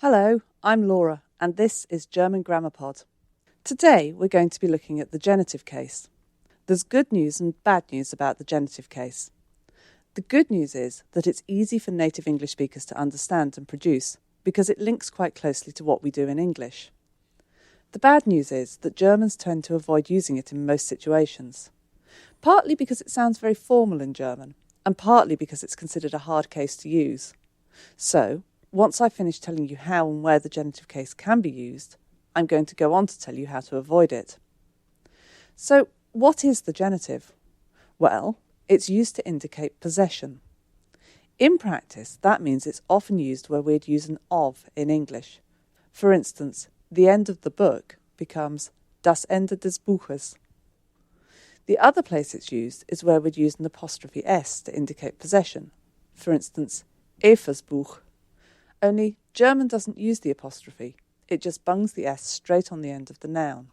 Hello, I'm Laura, and this is German GrammarPod. Today we're going to be looking at the genitive case. There's good news and bad news about the genitive case. The good news is that it's easy for native English speakers to understand and produce because it links quite closely to what we do in English. The bad news is that Germans tend to avoid using it in most situations, partly because it sounds very formal in German, and partly because it's considered a hard case to use. So, once I've finished telling you how and where the genitive case can be used, I'm going to go on to tell you how to avoid it. So, what is the genitive? Well, it's used to indicate possession. In practice, that means it's often used where we'd use an of in English. For instance, the end of the book becomes das Ende des Buches. The other place it's used is where we'd use an apostrophe s to indicate possession. For instance, Eva's Buch. Only German doesn't use the apostrophe, it just bungs the s straight on the end of the noun.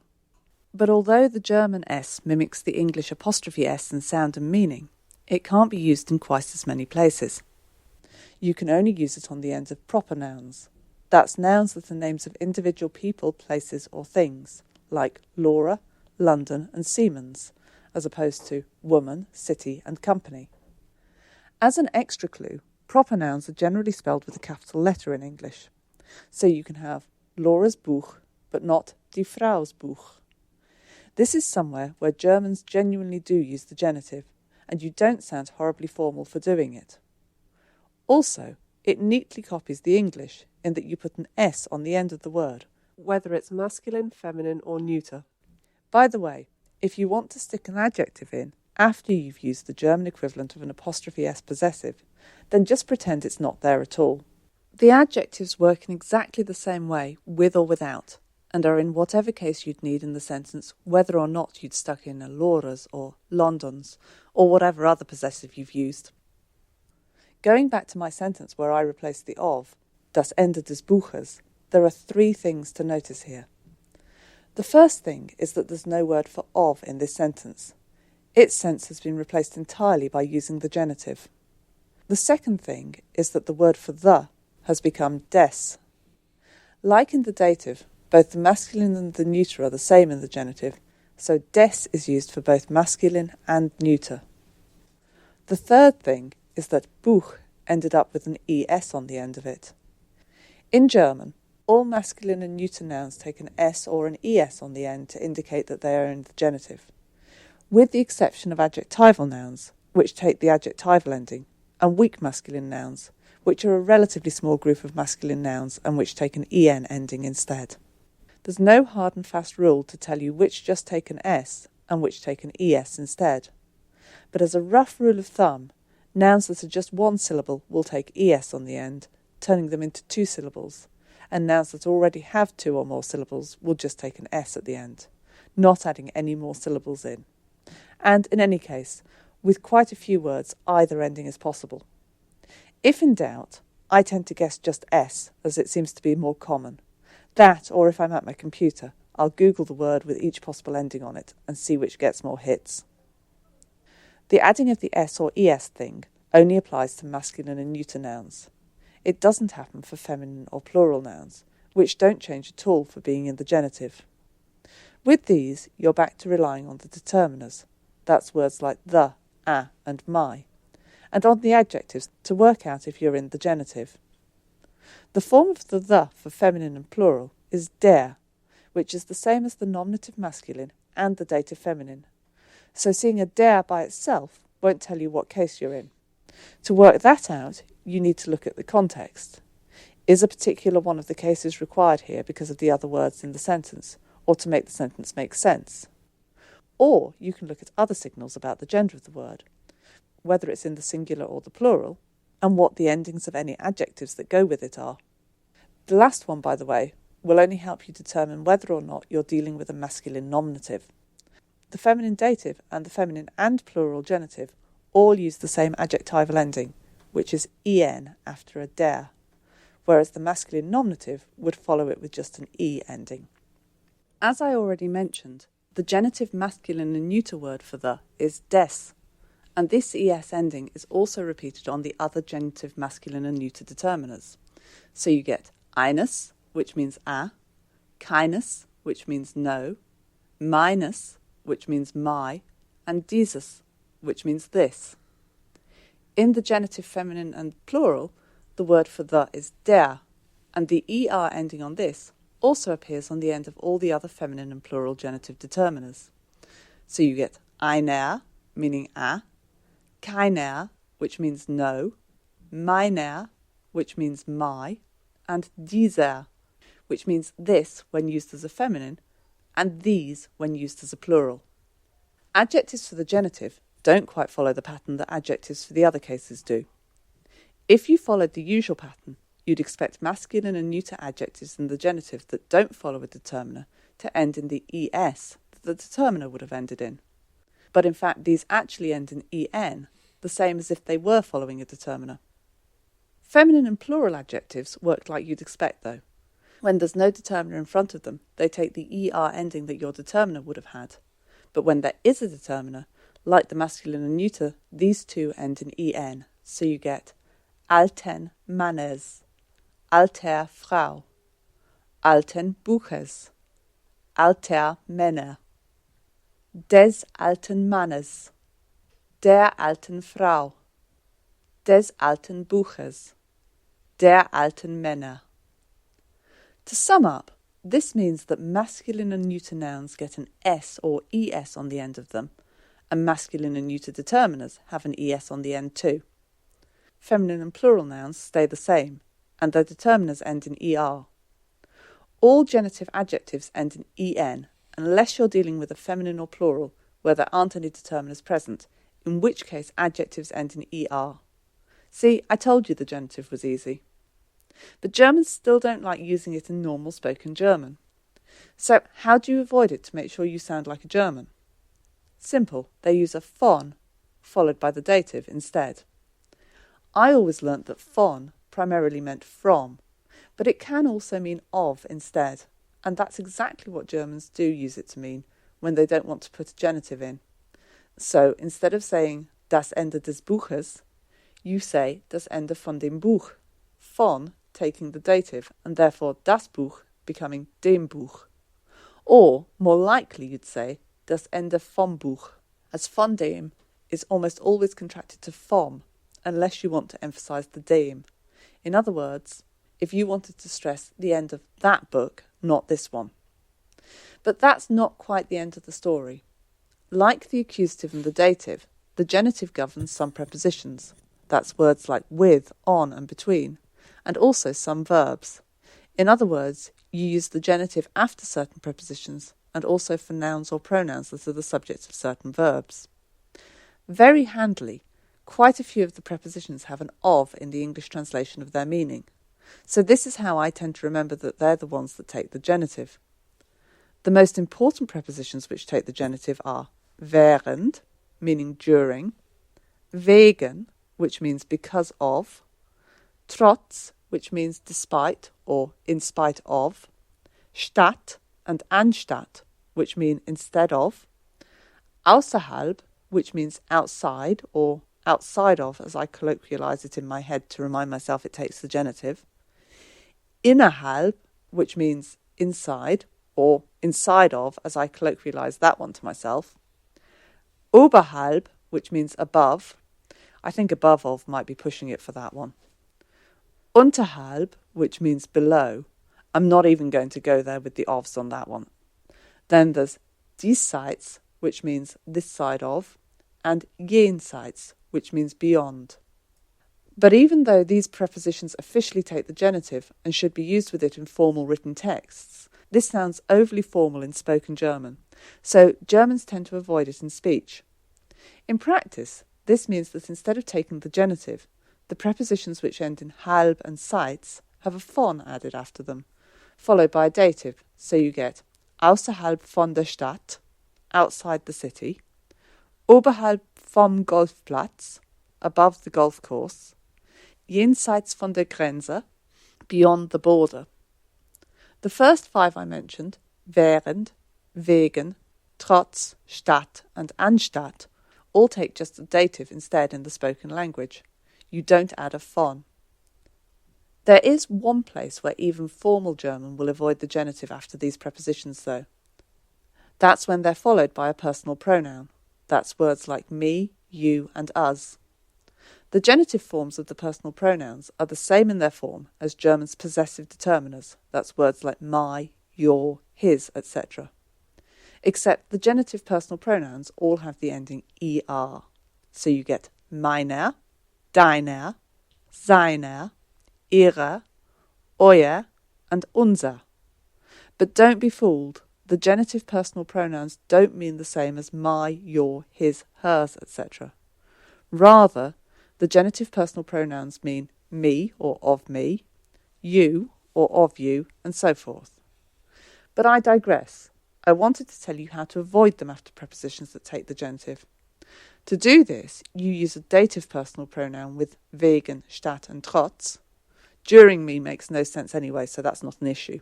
But although the German s mimics the English apostrophe s in sound and meaning, it can't be used in quite as many places. You can only use it on the end of proper nouns. That's nouns that are names of individual people, places or things, like Laura, London and Siemens, as opposed to woman, city and company. As an extra clue, proper nouns are generally spelled with a capital letter in English. So you can have Laura's Buch, but not die Frau's Buch. This is somewhere where Germans genuinely do use the genitive, and you don't sound horribly formal for doing it. Also, it neatly copies the English in that you put an S on the end of the word, whether it's masculine, feminine or neuter. By the way, if you want to stick an adjective in after you've used the German equivalent of an apostrophe S possessive, then just pretend it's not there at all. The adjectives work in exactly the same way, with or without, and are in whatever case you'd need in the sentence, whether or not you'd stuck in a Laura's or London's, or whatever other possessive you've used. Going back to my sentence where I replaced the of, das Ende des Buches, there are three things to notice here. The first thing is that there's no word for of in this sentence. Its sense has been replaced entirely by using the genitive. The second thing is that the word for the has become des. Like in the dative, both the masculine and the neuter are the same in the genitive, so des is used for both masculine and neuter. The third thing is that Buch ended up with an es on the end of it. In German, all masculine and neuter nouns take an s or an es on the end to indicate that they are in the genitive, with the exception of adjectival nouns, which take the adjectival ending, and weak masculine nouns, which are a relatively small group of masculine nouns and which take an en ending instead. There's no hard and fast rule to tell you which just take an s and which take an es instead. But as a rough rule of thumb, nouns that are just one syllable will take es on the end, turning them into two syllables, and nouns that already have two or more syllables will just take an s at the end, not adding any more syllables in. And in any case, with quite a few words, either ending is possible. If in doubt, I tend to guess just s, as it seems to be more common. That, or if I'm at my computer, I'll Google the word with each possible ending on it and see which gets more hits. The adding of the s or es thing only applies to masculine and neuter nouns. It doesn't happen for feminine or plural nouns, which don't change at all for being in the genitive. With these, you're back to relying on the determiners. That's words like the, a and my, and on the adjectives to work out if you're in the genitive. The form of the for feminine and plural is der, which is the same as the nominative masculine and the dative feminine. So seeing a der by itself won't tell you what case you're in. To work that out, you need to look at the context. Is a particular one of the cases required here because of the other words in the sentence, or to make the sentence make sense? Or you can look at other signals about the gender of the word, whether it's in the singular or the plural, and what the endings of any adjectives that go with it are. The last one, by the way, will only help you determine whether or not you're dealing with a masculine nominative. The feminine dative and the feminine and plural genitive all use the same adjectival ending, which is en after a der, whereas the masculine nominative would follow it with just an e ending. As I already mentioned, the genitive masculine and neuter word for the is des, and this es ending is also repeated on the other genitive masculine and neuter determiners. So you get eines, which means a, keines, which means no, meines, which means my, and dieses, which means this. In the genitive feminine and plural, the word for the is der, and the er ending on this also appears on the end of all the other feminine and plural genitive determiners. So you get einer, meaning a, keiner, which means no, meiner, which means my, and dieser, which means this when used as a feminine, and these when used as a plural. Adjectives for the genitive don't quite follow the pattern that adjectives for the other cases do. If you followed the usual pattern, you'd expect masculine and neuter adjectives in the genitive that don't follow a determiner to end in the es that the determiner would have ended in. But in fact, these actually end in en, the same as if they were following a determiner. Feminine and plural adjectives work like you'd expect, though. When there's no determiner in front of them, they take the er ending that your determiner would have had. But when there is a determiner, like the masculine and neuter, these two end in en, so you get alten Mannes, alter Frau, alten Buches, alter Männer, des alten Mannes, der alten Frau, des alten Buches, der alten Männer. To sum up, this means that masculine and neuter nouns get an s or es on the end of them, and masculine and neuter determiners have an es on the end too. Feminine and plural nouns stay the same, and their determiners end in er. All genitive adjectives end in en, unless you're dealing with a feminine or plural where there aren't any determiners present, in which case adjectives end in er. See, I told you the genitive was easy. But Germans still don't like using it in normal spoken German. So how do you avoid it to make sure you sound like a German? Simple, they use a von followed by the dative instead. I always learnt that von primarily meant from, but it can also mean of instead, and that's exactly what Germans do use it to mean when they don't want to put a genitive in. So instead of saying das Ende des Buches, you say das Ende von dem Buch, von taking the dative, and therefore das Buch becoming dem Buch. Or, more likely, you'd say das Ende vom Buch, as von dem is almost always contracted to vom, unless you want to emphasise the dem. In other words, if you wanted to stress the end of that book, not this one. But that's not quite the end of the story. Like the accusative and the dative, the genitive governs some prepositions. That's words like with, on and between, and also some verbs. In other words, you use the genitive after certain prepositions and also for nouns or pronouns that are the subject of certain verbs. Very handily, quite a few of the prepositions have an of in the English translation of their meaning. So this is how I tend to remember that they're the ones that take the genitive. The most important prepositions which take the genitive are während, meaning during, wegen, which means because of, trotz, which means despite or in spite of, statt and anstatt, which mean instead of, außerhalb, which means outside or outside of, as I colloquialise it in my head to remind myself it takes the genitive, innerhalb, which means inside or inside of, as I colloquialise that one to myself, oberhalb, which means above. I think above of might be pushing it for that one. Unterhalb, which means below. I'm not even going to go there with the ofs on that one. Then there's diesseits, which means this side of, and jenseits, which means beyond. But even though these prepositions officially take the genitive and should be used with it in formal written texts, this sounds overly formal in spoken German, so Germans tend to avoid it in speech. In practice, this means that instead of taking the genitive, the prepositions which end in halb and seits have a von added after them, followed by a dative, so you get außerhalb von der Stadt, outside the city, oberhalb vom Golfplatz, above the golf course, jenseits von der Grenze, beyond the border. The first five I mentioned, während, wegen, trotz, statt and anstatt, all take just a dative instead in the spoken language. You don't add a von. There is one place where even formal German will avoid the genitive after these prepositions, though. That's when they're followed by a personal pronoun. That's words like me, you, and us. The genitive forms of the personal pronouns are the same in their form as German's possessive determiners. That's words like my, your, his, etc. Except the genitive personal pronouns all have the ending er. So you get meiner, deiner, seiner, ihrer, euer, and unser. But don't be fooled. The genitive personal pronouns don't mean the same as my, your, his, hers, etc. Rather, the genitive personal pronouns mean me or of me, you or of you, and so forth. But I digress. I wanted to tell you how to avoid them after prepositions that take the genitive. To do this, you use a dative personal pronoun with wegen, statt, and trotz. During me makes no sense anyway, so that's not an issue.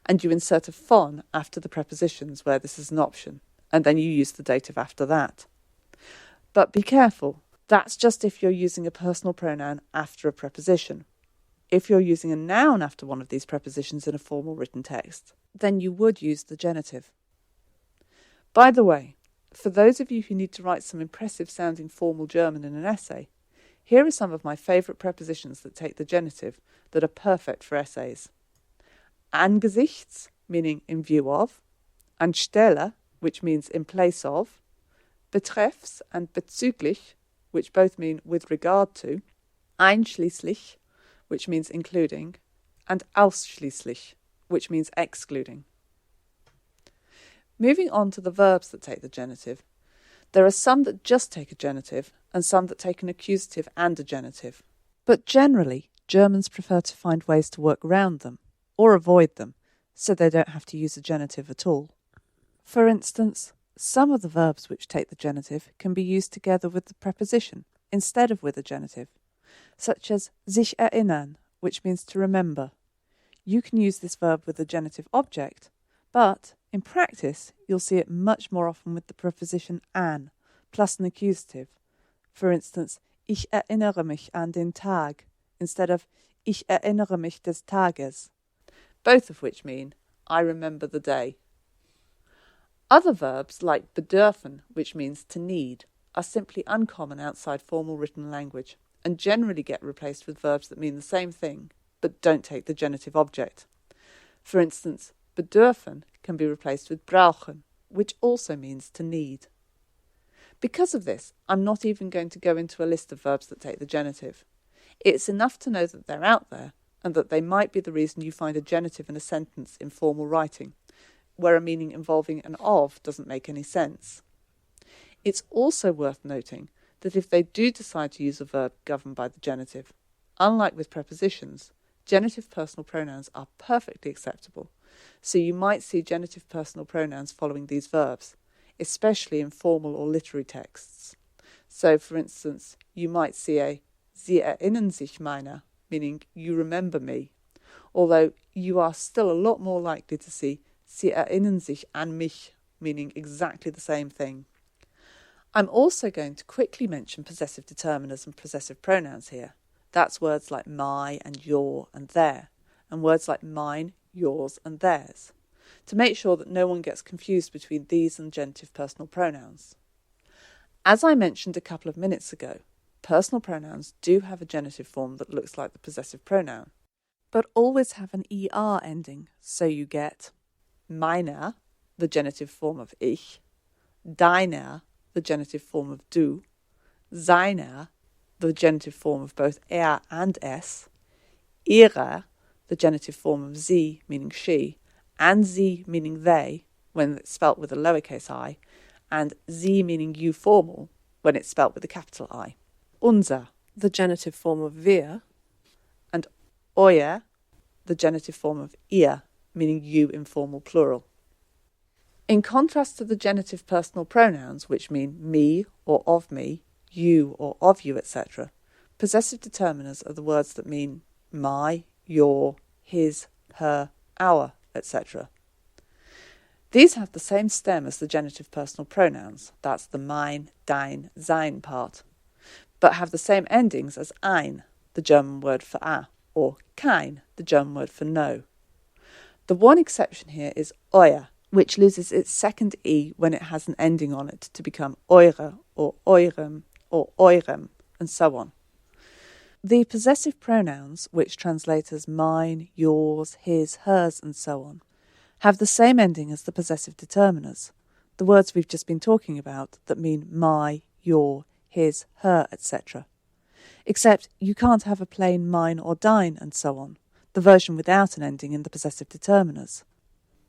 And you insert a von after the prepositions where this is an option, and then you use the dative after that. But be careful, that's just if you're using a personal pronoun after a preposition. If you're using a noun after one of these prepositions in a formal written text, then you would use the genitive. By the way, for those of you who need to write some impressive sounding formal German in an essay, here are some of my favourite prepositions that take the genitive that are perfect for essays. Angesichts, meaning in view of, anstelle, which means in place of, betreffs and bezüglich, which both mean with regard to, einschließlich, which means including, and ausschließlich, which means excluding. Moving on to the verbs that take the genitive, there are some that just take a genitive and some that take an accusative and a genitive. But generally, Germans prefer to find ways to work around them, or avoid them, so they don't have to use a genitive at all. For instance, some of the verbs which take the genitive can be used together with the preposition, instead of with a genitive, such as sich erinnern, which means to remember. You can use this verb with the genitive object, but in practice you'll see it much more often with the preposition an, plus an accusative. For instance, ich erinnere mich an den Tag, instead of ich erinnere mich des Tages, both of which mean I remember the day. Other verbs like bedürfen, which means to need, are simply uncommon outside formal written language and generally get replaced with verbs that mean the same thing but don't take the genitive object. For instance, bedürfen can be replaced with brauchen, which also means to need. Because of this, I'm not even going to go into a list of verbs that take the genitive. It's enough to know that they're out there and that they might be the reason you find a genitive in a sentence in formal writing, where a meaning involving an of doesn't make any sense. It's also worth noting that if they do decide to use a verb governed by the genitive, unlike with prepositions, genitive personal pronouns are perfectly acceptable, so you might see genitive personal pronouns following these verbs, especially in formal or literary texts. So, for instance, you might see a Sie erinnern sich meiner, meaning you remember me, although you are still a lot more likely to see Sie erinnern sich an mich, meaning exactly the same thing. I'm also going to quickly mention possessive determiners and possessive pronouns here. That's words like my and your and their, and words like mine, yours and theirs, to make sure that no one gets confused between these and genitive personal pronouns. As I mentioned a couple of minutes ago, personal pronouns do have a genitive form that looks like the possessive pronoun, but always have an er ending, so you get meiner, the genitive form of ich, deiner, the genitive form of du, seiner, the genitive form of both er and es, ihrer, the genitive form of sie, meaning she, and sie, meaning they, when it's spelt with a lowercase I, and sie, meaning you formal, when it's spelt with a capital I. Unser, the genitive form of wir, and euer, the genitive form of ihr, meaning you informal plural. In contrast to the genitive personal pronouns, which mean me or of me, you or of you, etc., possessive determiners are the words that mean my, your, his, her, our, etc. These have the same stem as the genitive personal pronouns, that's the mein, dein, sein part, but have the same endings as ein, the German word for a. or kein, the German word for no. The one exception here is euer, which loses its second E when it has an ending on it to become eure or eurem or eurem, and so on. The possessive pronouns, which translate as mine, yours, his, hers, and so on, have the same ending as the possessive determiners, the words we've just been talking about that mean my, your, his, her, etc. Except you can't have a plain mine or dine and so on, the version without an ending in the possessive determiners.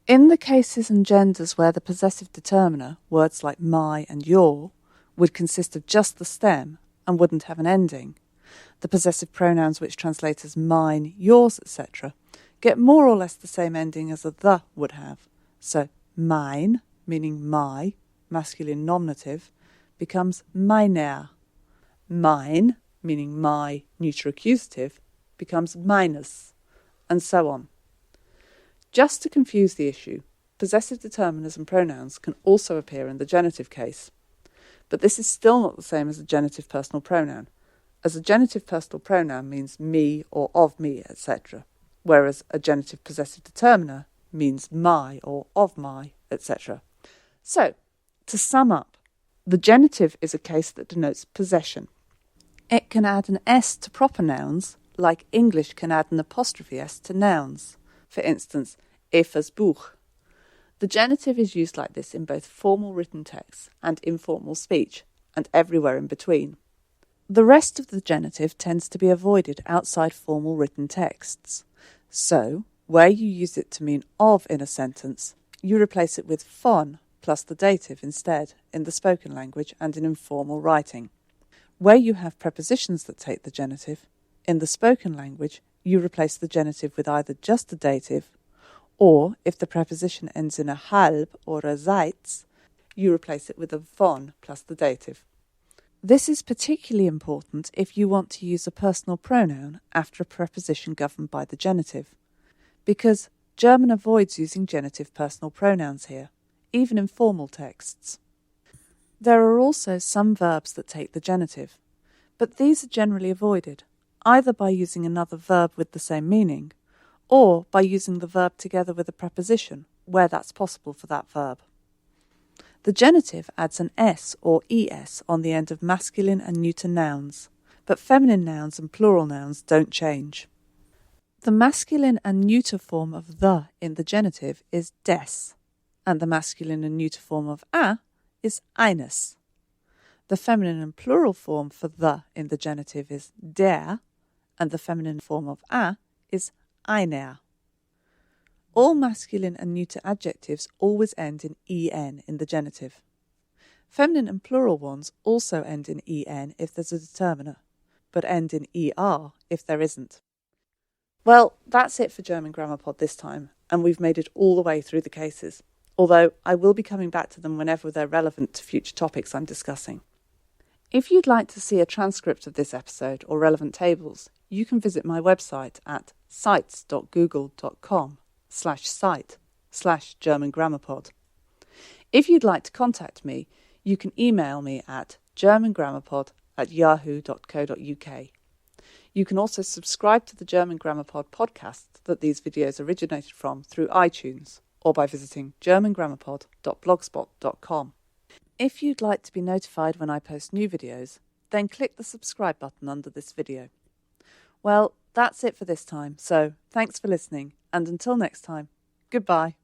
In the cases and genders where the possessive determiner, words like my and your, would consist of just the stem and wouldn't have an ending, the possessive pronouns which translate as mine, yours, etc., get more or less the same ending as a the would have. So mine, meaning my, masculine nominative, becomes meiner. Mine, meaning my, neuter accusative, becomes meines, and so on. Just to confuse the issue, possessive determiners and pronouns can also appear in the genitive case. But this is still not the same as a genitive personal pronoun, as a genitive personal pronoun means me or of me, etc., whereas a genitive possessive determiner means my or of my, etc. So, to sum up, the genitive is a case that denotes possession. It can add an S to proper nouns, like English can add an apostrophe S to nouns. For instance, Eva's Buch. The genitive is used like this in both formal written texts and informal speech, and everywhere in between. The rest of the genitive tends to be avoided outside formal written texts. So, where you use it to mean of in a sentence, you replace it with von plus the dative instead in the spoken language and in informal writing. Where you have prepositions that take the genitive, in the spoken language, you replace the genitive with either just a dative, or if the preposition ends in a halb or a seitz, you replace it with a von plus the dative. This is particularly important if you want to use a personal pronoun after a preposition governed by the genitive, because German avoids using genitive personal pronouns here, even in formal texts. There are also some verbs that take the genitive, but these are generally avoided, either by using another verb with the same meaning, or by using the verb together with a preposition, where that's possible for that verb. The genitive adds an S or ES on the end of masculine and neuter nouns, but feminine nouns and plural nouns don't change. The masculine and neuter form of the in the genitive is des, and the masculine and neuter form of a is eines. The feminine and plural form for the in the genitive is der, and the feminine form of a is einer. All masculine and neuter adjectives always end in en in the genitive. Feminine and plural ones also end in en if there's a determiner, but end in er if there isn't. Well, that's it for German GrammarPod this time, and we've made it all the way through the cases, although I will be coming back to them whenever they're relevant to future topics I'm discussing. If you'd like to see a transcript of this episode or relevant tables, you can visit my website at sites.google.com/site/GermanGrammarPod. If you'd like to contact me, you can email me at germangrammarpod@yahoo.co.uk. You can also subscribe to the German GrammarPod podcast that these videos originated from through iTunes or by visiting germangrammarpod.blogspot.com. If you'd like to be notified when I post new videos, then click the subscribe button under this video. Well, that's it for this time, so thanks for listening, and until next time, goodbye.